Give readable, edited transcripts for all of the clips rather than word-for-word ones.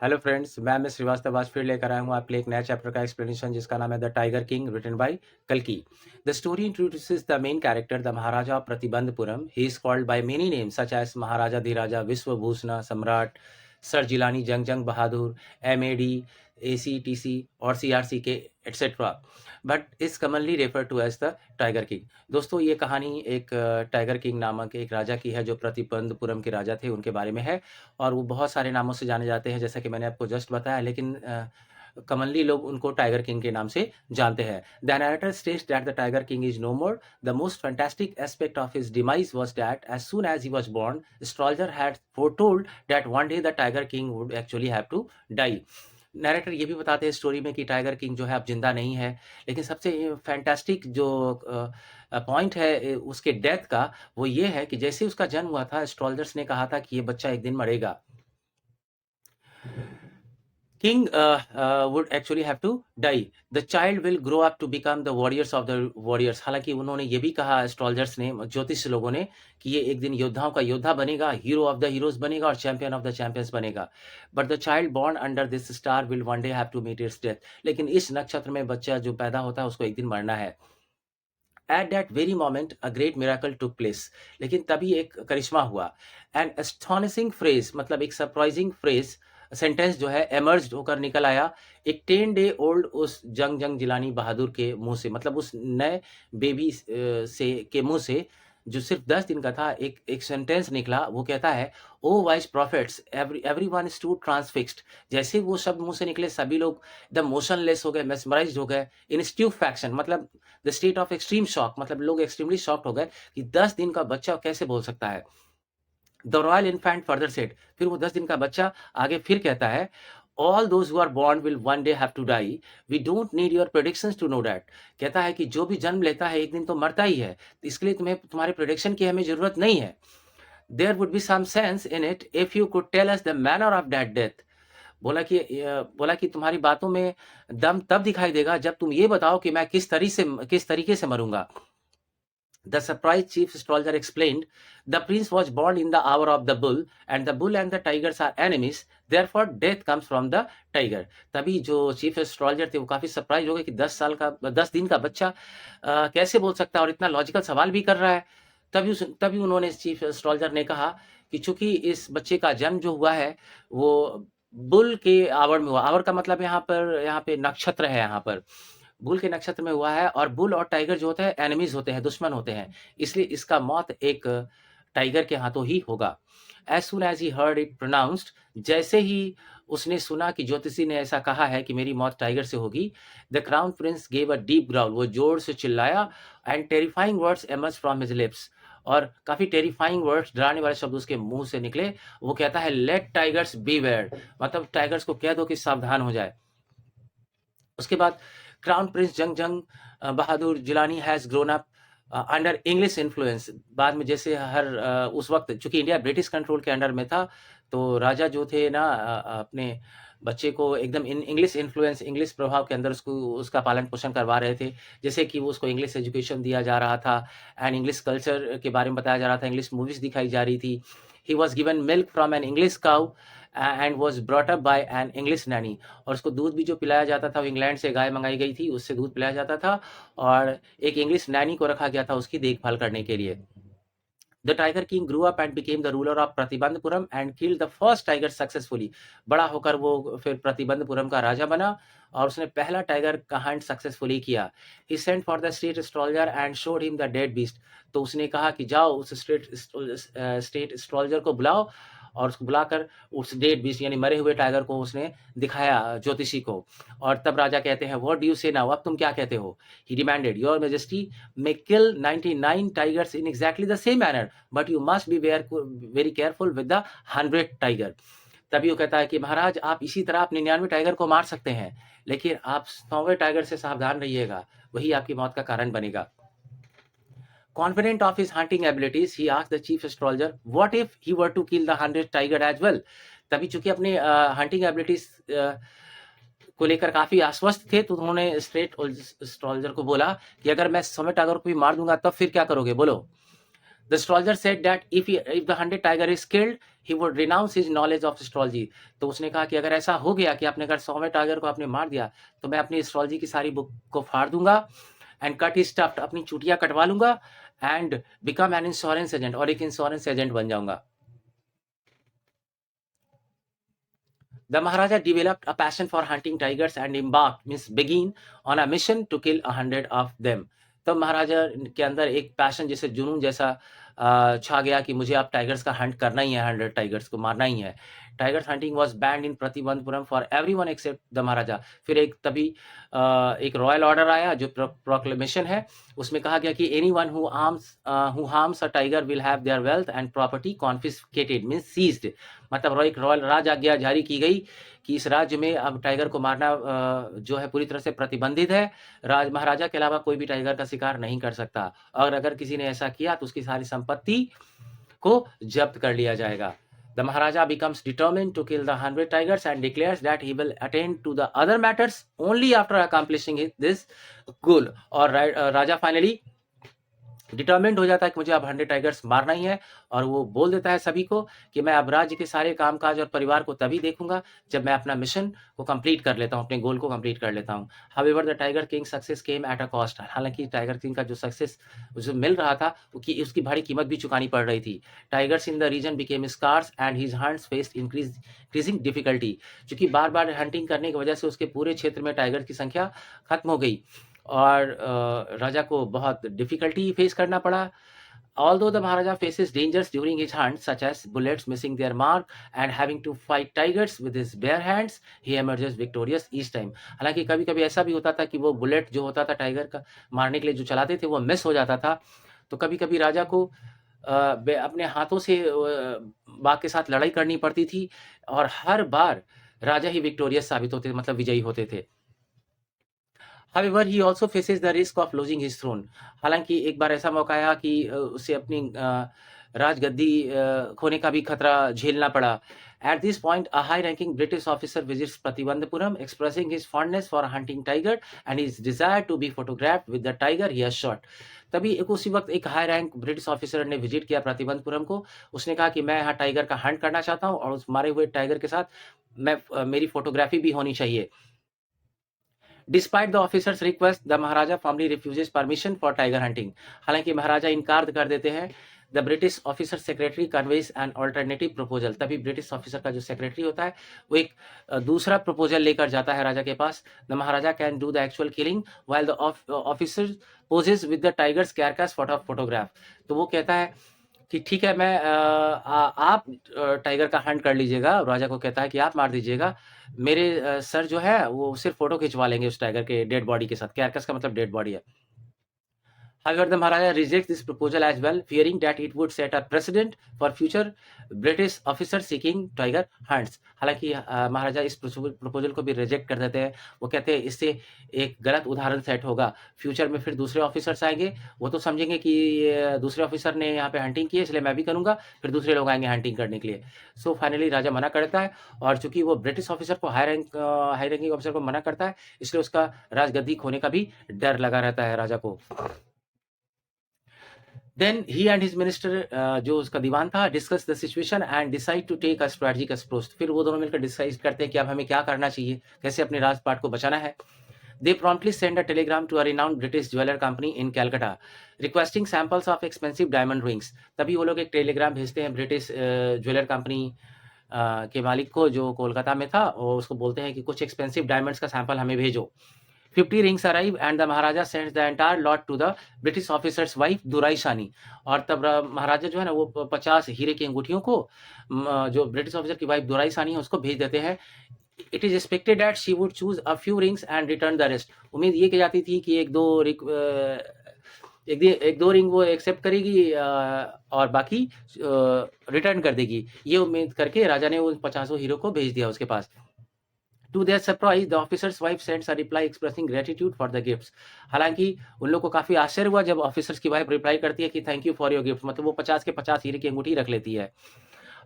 Hello friends, मैं miss Srivastava आज फिर लेकर आया हूँ आपके लिए एक नया चैप्टर का एक्सप्लेनेशन जिसका नाम है the tiger King written by कल्कि। The story introduces the main character the maharaja of Pratibandhapuram. He is called by many names such as Maharaja Dhiraja, Vishwabhushan Samrat, Sir Jilani, जंग जंग बहादुर, एमएडी, एसीटीसी और सीआरसी के etcetera, but is commonly refer to as the tiger king. दोस्तों, ये कहानी एक tiger king नामक एक राजा की है जो प्रतिबंधपुरम के राजा थे, उनके बारे में है। और वो बहुत सारे नामों से जाने जाते हैं जैसा कि मैंने आपको जस्ट बताया, लेकिन कमनली लोग उनको टाइगर किंग के नाम से जानते हैं। The narrator states that the tiger King is no more. The most fantastic aspect of his demise was that as soon as he was born astrologer had foretold that one day the tiger King would actually have to die. Narrator ये भी बताते हैं story में कि tiger king जो है अब जिंदा नहीं है, लेकिन सबसे फैंटास्टिक जो पॉइंट है उसके डेथ का, वो ये है कि जैसे उसका जन्म हुआ था, एस्ट्रोलजर्स ने कहा था कि ये बच्चा एक दिन मरेगा। King would actually have to die. The child will grow up to become the warriors of the warriors. हालांकि उन्होंने ये भी कहा, एस्ट्रोलजर्स ने, ज्योतिष लोगों ने, कि ये एक दिन योद्धाओं का योद्धा बनेगा, हीरो ऑफ द हीरोज बनेगा और चैंपियन ऑफ द चैंपियंस बनेगा। But the child born under this star will one day have to meet its death. लेकिन इस नक्षत्र में बच्चा जो पैदा होता है उसको एक दिन मरना है। At that very moment a great miracle took place. लेकिन तभी एक करिश्मा हुआ। एन एस्टोनिशिंग फ्रेज, मतलब एक सरप्राइजिंग फ्रेज, सेंटेंस जो है एमर्ज होकर निकल आया एक 10 डे ओल्ड उस जंग जंग जिलानी बहादुर के मुंह से, मतलब उस नए बेबी से के मुंह से, जो सिर्फ 10 दिन का था। एक एक सेंटेंस निकला, वो कहता है, ओ wise profits everyone stood transfixed. जैसे वो शब्द मुंह से निकले, सभी लोग एकदम मोशनलेस हो गए, मेस्मराइज्ड हो गए। इन स्ट्यूफैक्शन, मतलब the state of extreme shock, मतलब लोग एक्सट्रीमली शॉक्ड हो गए कि 10 दिन का बच्चा कैसे बोल सकता है। The royal infant further said, फिर वो 10 दिन का बच्चा आगे फिर कहता है, all those who are born will one day have to die, we don't need your predictions to know that. कहता है कि जो भी जन्म लेता है एक दिन तो मरता ही है, इसके लिए तुम्हें तुम्हारे प्रेडिक्शन की हमें जरूरत नहीं है। There would be some sense in it if you could tell us the manner of that death. बोला कि तुम्हारी बातों में दम तब दिखाई देगा जब तुम ये बताओ कि मैं किस तरीके से मरूंगा। The surprised chief astrologer explained, the prince was born in the hour of the bull, and the bull and the tigers are enemies, therefore death comes from the tiger. तभी जो चीफ एस्ट्रोलॉजर थे वो काफी surprise हो गए कि 10 दिन का बच्चा कैसे बोल सकता है और इतना लॉजिकल सवाल भी कर रहा है। तभी उन्होंने चीफ एस्ट्रोलॉजर ने कहा कि चूंकि इस बच्चे का जन्म जो हुआ है वो बुल के आवर में हुआ। आवर का मतलब यहाँ पे नक्षत्र है, यहाँ पर बुल के नक्षत्र में हुआ है, और बुल और टाइगर जो होते हैं एनिमीज होते हैं, दुश्मन होते हैं, इसलिए इसका मौत एक टाइगर के हाथों ही होगा। As soon as he heard it pronounced, जैसे ही उसने सुना कि ज्योतिषी ने ऐसा कहा है कि मेरी मौत टाइगर से होगी, the crown Prince gave a deep growl, वो जोर से चिल्लाया, and terrifying words emerge from his lips, और काफी टेरिफाइंग वर्ड्स, डराने वाले शब्द उसके मुंह से निकले। वो कहता है, लेट टाइगर्स बीवेयर, मतलब टाइगर्स को कह दो कि सावधान हो जाए। उसके बाद crown prince Jung Jung Bahadur Jilani has grown up under English influence. बाद में जैसे उस वक्त चूंकि इंडिया ब्रिटिश कंट्रोल के अंडर में था, तो राजा जो थे ना अपने बच्चे को एकदम इंग्लिश इन्फ्लुएंस, इंग्लिश प्रभाव के अंदर उसको उसका पालन पोषण करवा रहे थे। जैसे कि वो उसको इंग्लिश एजुकेशन दिया जा रहा था, एंड इंग्लिश कल्चर के बारे में बताया जा रहा था, इंग्लिश मूवीज दिखाई जा रही थी। He was given milk from an English cow and was brought up by an English Naini. और उसको दूध भी जो पिलाया जाता था वो इंग्लैंड से गाय मंगाई गई थी, उससे दूध पिलाया जाता था, और एक इंग्लिश नैनी को रखा गया था उसकी देखभाल करने के लिए। The tiger king grew up and became the ruler of Pratibandapuram and killed the first tiger successfully. बड़ा होकर वो फिर प्रतिबंधपुरम का राजा बना और उसने पहला टाइगर का हंट सक्सेसफुली किया। He sent for the state astrologer and showed him the dead beast. तो उसने कहा कि जाओ उस स्टेट एस्ट्रोलॉजर को बुलाओ, और उसको बुलाकर उस डेड बीस्ट यानी मरे हुए टाइगर को उसने दिखाया ज्योतिषी को। और तब राजा कहते हैं, what do you say now, अब तुम क्या कहते हो। He demanded, your majesty may kill 99 tigers in exactly the same manner, but you must be very careful with the 100th tiger. तभी वो कहता है कि महाराज आप इसी तरह आप 99 टाइगर को मार सकते हैं, लेकिन आप 100वें टाइगर से सावधान रहिएगा, वही आपकी मौत का कारण बनेगा। Confident of his hunting abilities, he asked the chief astrologer, "What if he were to kill the 100th tiger as well?" तभी चूंकि अपने हंटिंग एबिलिटीज को लेकर काफी आश्वस्त थे, तो उन्होंने स्ट्रेट एस्ट्रोलॉजर को बोला कि अगर मैं 100वें टाइगर को भी मार दूंगा तब फिर क्या करोगे, बोलो। The astrologer said that if the 100 tiger is killed, he would renounce his knowledge of astrology. तो उसने कहा कि अगर ऐसा हो गया कि आपने अगर 100वें टाइगर को आपने मार दिया, तो मैं अपनी एस्ट्रोलॉजी की सारी बुक को फाड़ दूंगा एंड कट हिज स्टफ्ड, अपनी चुटिया कटवा लूंगा and become an insurance agent, और एक इंश्योरेंस एजेंट बन जाऊंगा. The Maharaja developed a passion for hunting tigers and embarked, means begin, on a mission to kill 100 of them. तब महाराजा के अंदर एक पैशन जैसे जुनून जैसा छा गया कि मुझे अब टाइगर्स का हंट करना ही है, 100 टाइगर्स को मारना ही है. Tiger hunting was banned in Pratibandhapuram for everyone except the maharaja. फिर तभी एक रॉयल ऑर्डर आया जो प्रोक्लेमेशन है, उसमें कहा गया कि anyone who harms a tiger will have their wealth and property confiscated, means seized. मतलब एक रॉयल राज आज्ञा जारी की गई कि इस राज्य में अब टाइगर को मारना जो है पूरी तरह से प्रतिबंधित है. महाराजा के अलावा कोई भी टाइगर का शिकार नहीं कर सकता, और अगर किसी ने ऐसा किया तो उसकी सारी संपत्ति को जब्त कर लिया जाएगा. The Maharaja becomes determined to kill the 100 tigers and declares that he will attend to the other matters only after accomplishing this goal. और राजा फाइनली डिटर्मिन्ड हो जाता है कि मुझे अब 100 टाइगर्स मारना ही है, और वो बोल देता है सभी को कि मैं अब राज्य के सारे कामकाज और परिवार को तभी देखूंगा जब मैं अपना मिशन को कंप्लीट कर लेता हूं, अपने गोल को कंप्लीट कर लेता हूं. However the tiger king success came at a cost. हालांकि टाइगर किंग का जो सक्सेस जो मिल रहा था उसकी भारी कीमत भी चुकानी पड़ रही थी. Tigers in the region became scarce and his hunts faced increasing difficulty. क्योंकि बार बार हंटिंग करने की वजह से उसके पूरे क्षेत्र में टाइगर की संख्या खत्म हो गई और राजा को बहुत डिफिकल्टी फेस करना पड़ा. Although the Maharaja faces dangers during his hunt, such as bullets missing their mark and having to fight tigers with his bare hands, he emerges victorious each time. हालांकि कभी कभी ऐसा भी होता था कि वो बुलेट जो होता था टाइगर का मारने के लिए जो चलाते थे वो मिस हो जाता था, तो कभी कभी राजा को अपने हाथों से बाघ के साथ लड़ाई करनी पड़ती थी, और हर बार राजा ही विक्टोरियस साबित होते, मतलब विजयी होते थे. However, he also faces the risk of losing his throne. हालांकि एक बार ऐसा मौका आया कि उसे अपनी राजगद्दी खोने का भी खतरा झेलना पड़ा. At this point, a high-ranking British officer visits Pratibandhapuram, expressing his fondness for hunting tiger and his desire to be photographed with the tiger he has shot. तभी उसी वक्त एक हाई रैंक ब्रिटिश ऑफिसर ने visit किया प्रतिबंधपुरम को. उसने कहा कि मैं यहाँ टाइगर का हंट करना चाहता हूँ और उस मारे हुए टाइगर के साथ मेरी फोटोग्राफी भी होनी चाहिए. Despite the officer's request, the Maharaja firmly refuses permission for tiger hunting. हालांकि महाराजा इनकार कर देते हैं. The British officer secretary conveys an alternative proposal. तभी ब्रिटिश ऑफिसर का जो सेक्रेटरी होता है वो एक दूसरा प्रपोजल लेकर जाता है राजा के पास. The Maharaja can do the actual killing while the officer poses with the tiger's carcass for a photograph. तो वो कहता है कि ठीक है, मैं आप टाइगर का हंट कर लीजिएगा. राजा को कहता है कि आप मार दीजिएगा, मेरे सर जो है वो सिर्फ फोटो खिंचवा लेंगे उस टाइगर के डेड बॉडी के साथ. कैरकस का मतलब डेड बॉडी है. However, the Maharaja rejects this proposal as well, fearing that it would set a precedent for future British officers seeking tiger hunts. हालांकि महाराजा इस प्रपोजल को भी रिजेक्ट कर देते हैं. वो कहते हैं इससे एक गलत उदाहरण सेट होगा. फ्यूचर में फिर दूसरे ऑफिसर्स आएंगे, वो तो समझेंगे कि दूसरे ऑफिसर ने यहाँ पे हंटिंग की है इसलिए मैं भी करूंगा, फिर दूसरे लोग आएंगे हंटिंग करने के लिए. सो फाइनली राजा मना करता है, और चूंकि वो ब्रिटिश ऑफिसर को हाई रैंकिंग ऑफिसर को मना करता है, इसलिए उसका राजगद्दी खोने का भी डर लगा रहता है राजा को. Then he and his minister, जो उसका दीवान था, discuss the situation and decide to take a strategic approach. फिर वो दोनों मिलकर डिसाइड करते हैं कि अब हमें क्या करना चाहिए, कैसे अपने राजपाट को बचाना है. They promptly send a telegram to a renowned British jeweler company in Calcutta, requesting samples of expensive diamond rings. तभी वो लोग एक टेलीग्राम भेजते हैं ब्रिटिश ज्वेलर कंपनी के मालिक को जो कोलकाता में था, और उसको बोलते हैं कि कुछ एक्सपेंसिव डायमंड्स का सैंपल हमें भेजो. 50 rings arrive and the Maharaja sends the entire lot to the British officer's wife Durai Shani. और तब महाराजा जो है ना वो 50 हीरे की अंगूठियों को जो ब्रिटिश ऑफिसर की वाइफ दुराई सानी है उसको भेज देते हैं. It is expected that she would choose a few rings and return the rest. उम्मीद ये की जाती थी कि एक दो रिंग वो एक्सेप्ट करेगी और बाकी रिटर्न कर देगी. ये उम्मीद करके राजा ने उन 50 हीरो को भेज दिया उसके पास. To their surprise, the officer's wife sends a reply expressing gratitude for the gifts. हालांकि उन लोगों को काफी आश्चर्य हुआ जब ऑफिसर्स की वाइफ रिप्लाई करती है कि thank you for your gift, मतलब वो 50 के 50 हीरे की अंगूठी रख लेती है.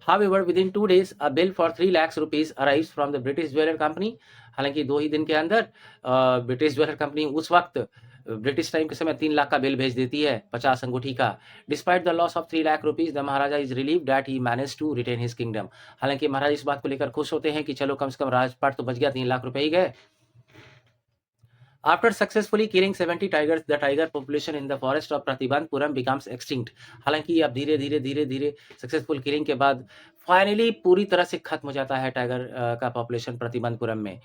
However, within 2 days, a bill for 3 lakhs rupees arrives from the British jeweler company. हालांकि 2 ही दिन के अंदर ब्रिटिश ज्वेलर कंपनी उस वक्त ब्रिटिश टाइम के समय 3 लाख का बिल भेज देती है 50 अंगूठी का। Despite the loss of 3 lakh rupees, the maharaja is relieved that he managed to retain his kingdom. हालाँकि महाराज इस बात को लेकर खुश होते हैं कि चलो कम से कम राजपाट तो बच गया, 3 लाख रुपए ही गए। After successfully killing 70 tigers, the tiger population in the forest of Pratibandpuram becomes extinct. हालांकि अब धीरे धीरे धीरे धीरे सक्सेसफुल किलिंग के बाद फाइनली पूरी तरह से खत्म हो जाता है टाइगर का पॉपुलेशन प्रतिबंधपुरम में।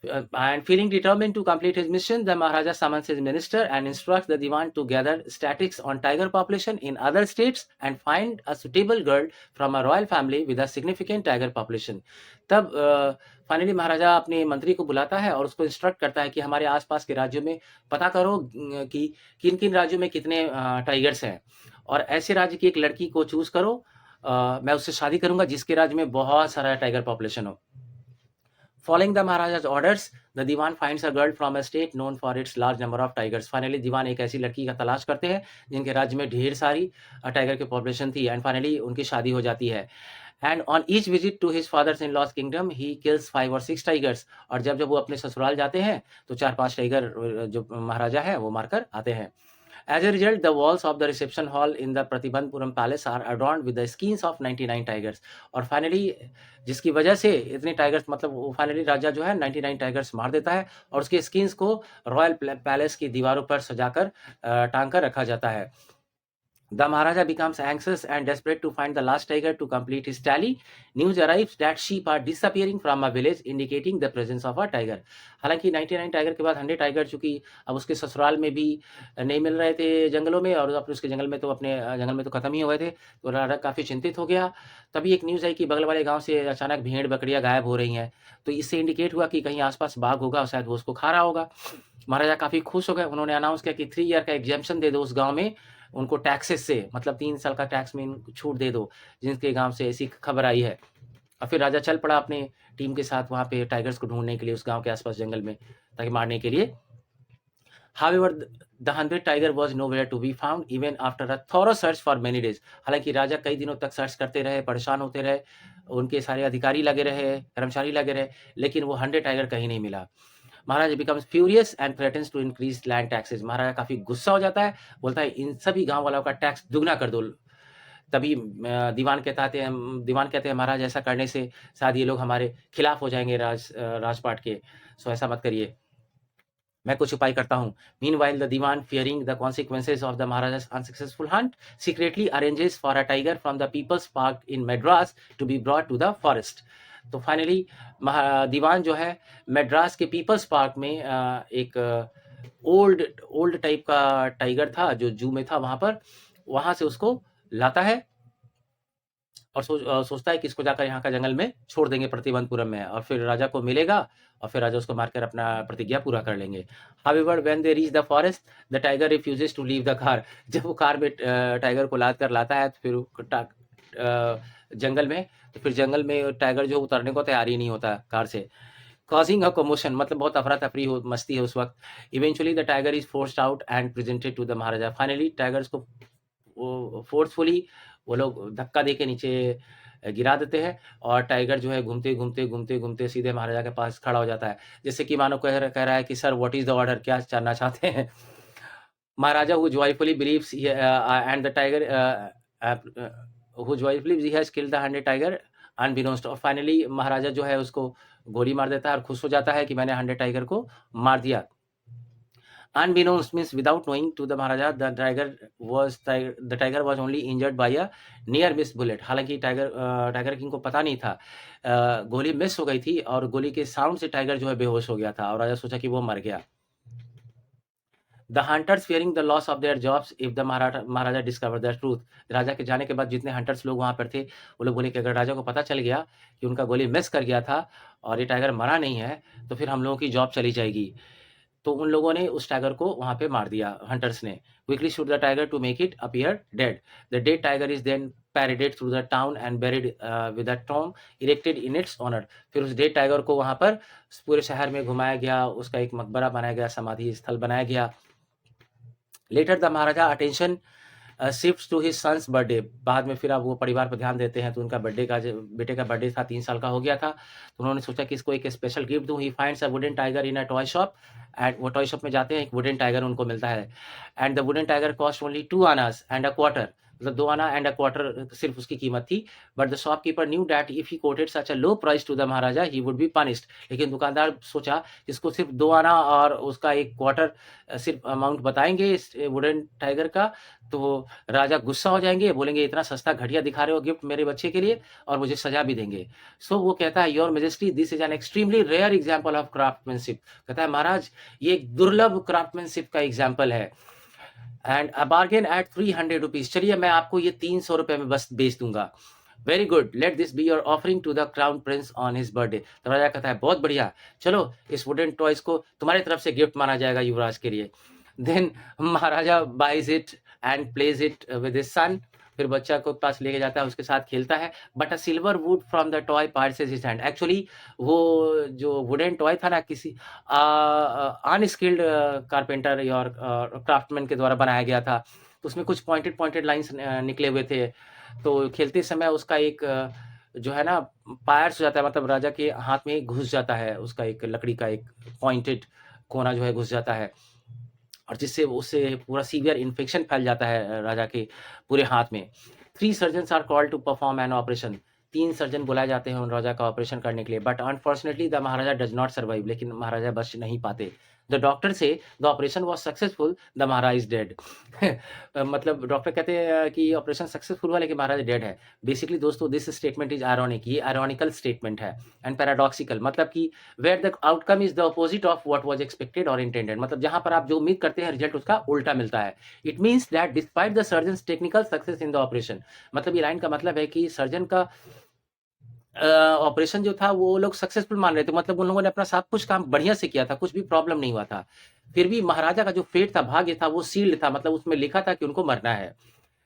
And feeling determined to complete his mission, the Maharaja summons his minister and instructs the Diwan to gather statistics on tiger population in other states and find a suitable girl from a royal family with a significant tiger population. तब finally महाराजा अपने मंत्री को बुलाता है और उसको instruct करता है कि हमारे आसपास के राज्यों में पता करो कि किन किन राज्यों में कितने टाइगर्स हैं और ऐसे राज्य की एक लड़की को चूज करो, मैं उससे शादी करूंगा जिसके राज्य में बहुत सारा टाइगर पॉपुलेशन हो। Following the Maharaja's orders, the Diwan finds a girl from a state known for its large number of tigers. Finally, दीवान एक ऐसी लड़की का तलाश करते हैं जिनके राज्य में ढेर सारी टाइगर की पॉपुलेशन थी एंड फाइनली उनकी शादी हो जाती है। And on each visit to his father's in laws kingdom he kills 5 और 6 टाइगर्स। और जब जब वो अपने ससुराल जाते हैं तो 4-5 टाइगर जो महाराजा है वो मारकर आते हैं। As a result, the walls of the reception hall in the Pratibandpuram palace are adorned with the skins of 99 tigers. और फाइनली जिसकी वजह से इतने टाइगर्स मतलब वो फाइनली राजा जो है 99 टाइगर्स मार देता है और उसके स्किन्स को रॉयल पैलेस की दीवारों पर सजाकर टांग कर रखा जाता है। The Maharaja becomes anxious and desperate to find the last tiger to complete his tally. News arrives that sheep are disappearing from a village, indicating the presence of a tiger. हालांकि 99 टाइगर के बाद 100 tiger चूंकि अब उसके ससुराल में भी नहीं मिल रहे थे जंगलों में और अपने उसके जंगल में तो खत्म ही हो गए थे, तो राजा काफी चिंतित हो गया। तभी एक न्यूज आई कि बगल वाले गांव से अचानक भेड़ बकरियां गायब हो रही हैं, तो इससे इंडिकेट हुआ कि कहीं आसपास बाघ होगा और शायद वो उसको खा रहा होगा। महाराजा काफी खुश हो गए, उन्होंने अनाउंस किया कि 3 ईयर का एग्जेम्पशन दे दो उस गांव में उनको टैक्सेस से, मतलब 3 साल का टैक्स में छूट दे दो जिनके गांव से ऐसी खबर आई है। और फिर राजा चल पड़ा अपने टीम के साथ वहां पे टाइगर्स को ढूंढने के लिए उस गांव के आसपास जंगल में ताकि मारने के लिए। However, the 100 tiger was nowhere to be found even after a thorough search for many days. हालांकि राजा कई दिनों तक सर्च करते रहे, परेशान होते रहे, उनके सारे अधिकारी लगे रहे, कर्मचारी लगे रहे, लेकिन वो 100 टाइगर कहीं नहीं मिला। महाराजा becomes furious and threatens to increase land taxes. महाराजा काफी गुस्सा हो जाता है, बोलता है इन सभी गांव वालों का टैक्स दुगना कर दो। तभी दीवान कहते हैं महाराज ऐसा करने से शायद ये लोग हमारे खिलाफ हो जाएंगे राजपाट के, सो ऐसा मत करिए, मैं कुछ उपाय करता हूँ। Meanwhile, the Diwan, fearing the consequences of the Maharaja's unsuccessful hunt, secretly arranges for a tiger from the People's Park in Madras to be brought to the forest. तो फाइनली दीवान जो है मेड्रास के पीपल्स पार्क में एक old type का tiger था जो जू में था वहां से उसको लाता है और सोचता है कि इसको जाकर यहाँ का जंगल में छोड़ देंगे प्रतिबंधपुरम में और फिर राजा को मिलेगा और फिर राजा उसको मारकर अपना प्रतिज्ञा पूरा कर लेंगे। However, when they reach the forest, the tiger refuses to leave the car. जब वो कार में टाइगर को लाद कर लाता है तो फिर जंगल में जंगल में टाइगर जो उतरने को तैयार ही नहीं होता कार से, causing a commotion, मतलब बहुत अफरा तफरी हो मस्ती है उस वक्त। Eventually, the tiger is forced out and presented to the Maharaja. Finally, tigers को फोर्सफुली वो लोग धक्का दे के नीचे गिरा देते हैं और टाइगर जो है घूमते सीधे महाराजा के पास खड़ा हो जाता है, जैसे कि मानो कह रहा है कि sir what is the order, क्या जानना चाहते हैं। महाराजा who joyfully believes and the tiger who joyfully believes he has killed the 100 tiger unbeknownst, और फाइनली महाराजा जो है उसको गोली मार देता है और खुश हो जाता है कि मैंने 100 टाइगर को मार दिया। Unbeknownst means without knowing to the Maharaja, the tiger was only injured by a near miss bullet. हालांकि टाइगर किंग को पता नहीं था, गोली मिस हो गई थी और गोली के साउंड से टाइगर जो है बेहोश हो गया था और राजा सोचा कि वो मर गया। The hunters fearing the loss of their jobs if the Maharaja discovered the truth. राजा के जाने के बाद जितने हंटर्स लोग वहां पर थे वो लोग बोले कि अगर राजा को पता चल गया कि उनका गोली मिस कर गया था और ये टाइगर मरा नहीं है तो फिर हम लोगों की जॉब चली जाएगी। तो उन लोगों ने उस टाइगर को वहां पे मार दिया, हंटर्स ने। Quickly shoot the tiger to make it appear dead. The dead tiger is then paraded through the town and buried with a tomb erected in its honour. फिर उस डेड टाइगर को वहां पर पूरे शहर में घुमाया गया, उसका एक मकबरा बनाया गया, समाधि स्थल बनाया गया। Later the maharaja attention shifts to his son's birthday. बाद में फिर अब वो परिवार पर ध्यान देते हैं, तो उनका बर्थडे का जो बेटे का बर्थडे था 3 साल का हो गया था, तो उन्होंने सोचा कि इसको एक स्पेशल गिफ्ट दूँ। He finds a wooden tiger in a toy shop and वो टॉय शॉप में जाते हैं, एक वुडन टाइगर उनको मिलता है and the wooden tiger cost only 2 annas and a quarter, मतलब 2 आना एंड अ क्वार्टर सिर्फ उसकी कीमत थी। But the shopkeeper knew that if he quoted such a low price to the maharaja he would be punished. लेकिन दुकानदार सोचा इसको सिर्फ 2 आना और उसका 1 क्वार्टर सिर्फ अमाउंट बताएँगे इस वुडन टाइगर का, तो राजा गुस्सा हो जाएँगे, बोलेंगे इतना सस्ता घटिया दिखा रहे हो गिफ्ट मेरे बच्चे के लिए और मुझे सज़ा भी देंगे। सो वो कहता है your majesty this is an extremely rare example of craftsmanship. कहता है महाराज ये एक दुर्लभ क्राफ्टमैनशिप का एग्जांपल है and a bargain at 300 rupees. चलिए मैं आपको ये 300 रुपए में बस बेच दूँगा। Very good, let this be your offering to the crown prince on his birthday. तो राजा कहता है बहुत बढ़िया, चलो इस वुडन टॉयज को तुम्हारी तरफ से गिफ्ट माना जाएगा युवराज के लिए। Then maharaja buys it and pledges it with his son. फिर बच्चा को पास लेके जाता है, उसके साथ खेलता है, but a silver wood from the toy parts his hand. Actually वो जो वुडन टॉय था ना, किसी अनस्किल्ड कारपेंटर और क्राफ्टमैन के द्वारा बनाया गया था, तो उसमें कुछ पॉइंटेड पॉइंटेड लाइंस निकले हुए थे। तो खेलते समय उसका एक जो है ना पायर्स हो जाता है, मतलब राजा के हाथ में घुस जाता है, उसका एक लकड़ी का एक पॉइंटेड कोना जो है घुस जाता है और जिससे उससे पूरा सीवियर इन्फेक्शन फैल जाता है राजा के पूरे हाथ में। 3 surgeons are called to perform an operation. 3 surgeon बुलाए जाते हैं उन राजा का ऑपरेशन करने के लिए, but unfortunately the maharaja does not survive, लेकिन महाराजा बच नहीं पाते। The doctor says the operation was successful, the maharaj is dead. मतलब डॉक्टर कहते हैं कि ऑपरेशन सक्सेसफुल हुआ लेकिन महाराज डेड है। बेसिकली दोस्तों दिस स्टेटमेंट इज़ आयरॉनिक, ये आयरॉनिकल स्टेटमेंट है एंड पैराडॉक्सिकल, मतलब कि where the outcome is the opposite of what was expected और इंटेंडेड, मतलब जहाँ पर आप जो उम्मीद करते हैं रिजल्ट उसका उल्टा मिलता है। It means that despite the surgeons technical success in the operation, मतलब ये लाइन का मतलब है कि सर्जन का ऑपरेशन जो था वो लोग सक्सेसफुल मान रहे थे, मतलब उन लोगों ने अपना सब कुछ काम बढ़िया से किया था, कुछ भी प्रॉब्लम नहीं हुआ था। फिर भी महाराजा का जो फेट था, भाग्य था, वो सील्ड था, मतलब उसमें लिखा था कि उनको मरना है।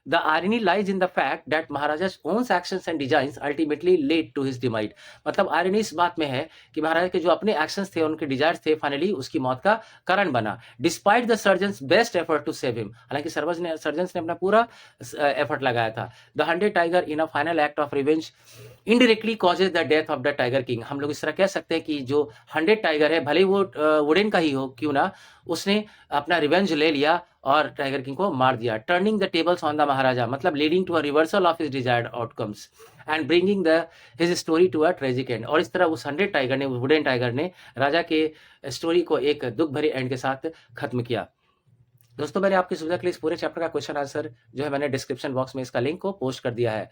The irony lies in the fact that Maharaja's own actions and designs ultimately led to his demise। मतलब irony इस बात में है कि महाराजा के जो अपने एक्शंस थे, उनके डिजायर्स थे, फाइनली उसकी मौत का कारण बना। Despite the surgeon's best effort to save him, हालांकि सर्जन्स ने अपना पूरा एफर्ट लगाया था। The hunted tiger in a final act of revenge indirectly causes the death of the tiger king। हम लोग इस तरह कह सकते हैं कि जो हंड्रेड टाइगर है, भले ही वो वुडन का ही हो क्यों ना, उसने अपना रिवेंज ले लिया और टाइगर किंग को मार दिया। Turning the tables on the maharaja, मतलब leading to a reversal of his desired outcomes and bringing the his story to a tragic end. और इस तरह उस हंड्रेड टाइगर ने, वुडन टाइगर ने राजा के स्टोरी को एक दुख भरे एंड के साथ खत्म किया। दोस्तों मैंने आपकी सुविधा के लिए इस पूरे चैप्टर का क्वेश्चन आंसर जो है मैंने डिस्क्रिप्शन बॉक्स में इसका लिंक को पोस्ट कर दिया है।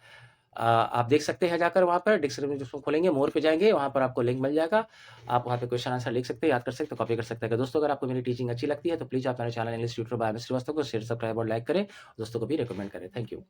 आप देख सकते हैं जाकर वहाँ पर डिस्क्रिप्शन जिसको खोलेंगे, मोर पे जाएँगे, वहाँ पर आपको लिंक मिल जाएगा। आप वहाँ पे क्वेश्चन आंसर लिख सकते हैं, याद कर सकते हैं, कॉपी कर सकते हैं। दोस्तों अगर आपको मेरी टीचिंग अच्छी लगती है तो प्लीज़ आप मेरे channel English tutor by M Srivastava को शेयर, सब्सक्राइब और लाइक करें। दोस्तों को भी रिकमेंड करें। Thank you.